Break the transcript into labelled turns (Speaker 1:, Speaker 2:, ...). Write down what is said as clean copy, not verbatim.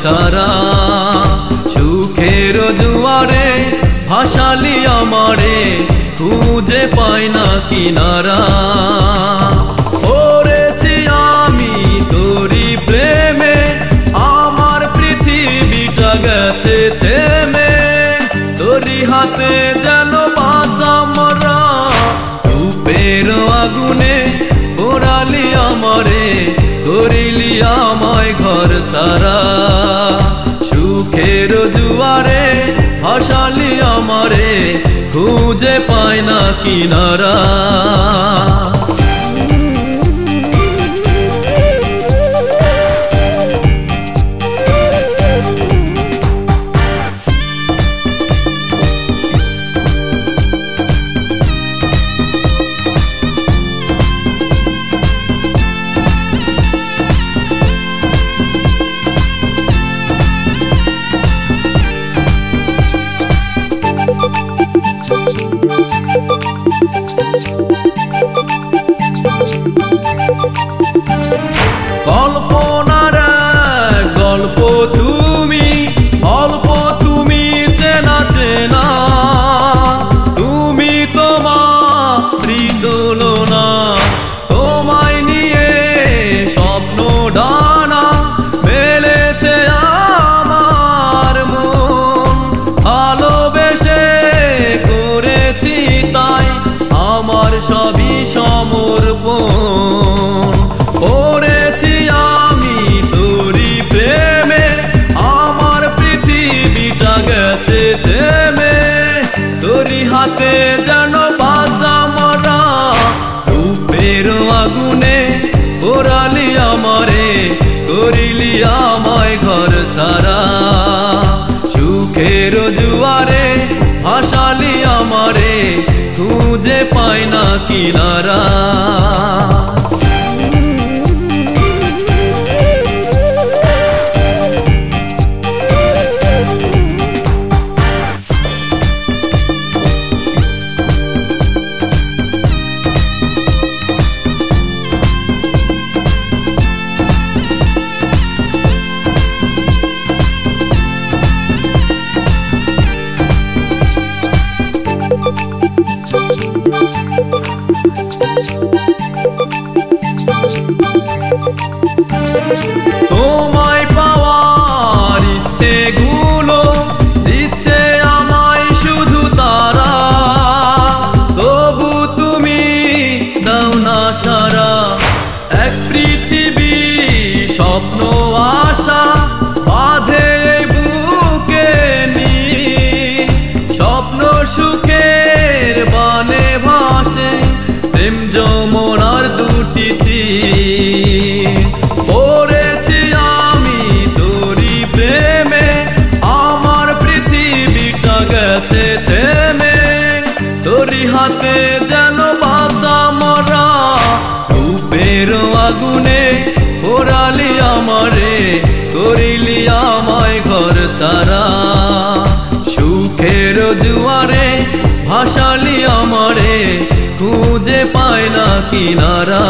Speaker 1: ছাড়া। সুখের জুয়ারে ভাসালি আমারে, খুঁজে পাই না কিনারা। পড়েছি আমি তোরি প্রেমে, আমার পৃথিবীটা গেছে থেমে। তোরি হাতে যেন বাঁচা মরা, রূপের আগুনে পোড়ালি আমারে, করিলি আমায় ঘর ছাড়া। সুখের জুয়ারে ভাসালি আমারে, খুঁজে পায় না কিনারা। কল্পনার গল্প তুমি, অল্প তুমি চেনা চেনা। তুমি তোমারই তুলনা, তোমায় নিয়ে স্বপ্ন ডানা মেলেছে আমার মন। ভালোবেসে করেছি তাই আমার সবই সমর্পণ। পড়েছি আমি তোরি প্রেমে, আমার পৃথিবীটা গেছে থেমে। তোরি হাতে যেন বাঁচা মরা, রূপের আগুনে পোড়ালি আমারে, করিলি আমায় ঘর ছাড়া। সুখের জুয়ারে ভাসালি আমারে, খুঁজে পাই না কিনারা। তোমায় পাওয়ার ইচ্ছে গুলো দিচ্ছে আমায় শুধু তারা, তবু তুমি দাও না সারা। এক পৃথিবী স্বপ্ন আশা বাঁধে বুকে নি, স্বপ্ন সুখের বানে ভাসে প্রেম যমুনার দুটি তীর। পড়েছি আমি তোরি প্রেমে, আমার পৃথিবীটা গেছে থেমে। তোরি হাতে যেন বাঁচা মরা, রূপের আগুনে পোড়ালি আমারে, করিলি আমায় ঘর ছাড়া। সুখের জুয়ারে ভাসালি আমারে, খুঁজে পায় না কিনারা।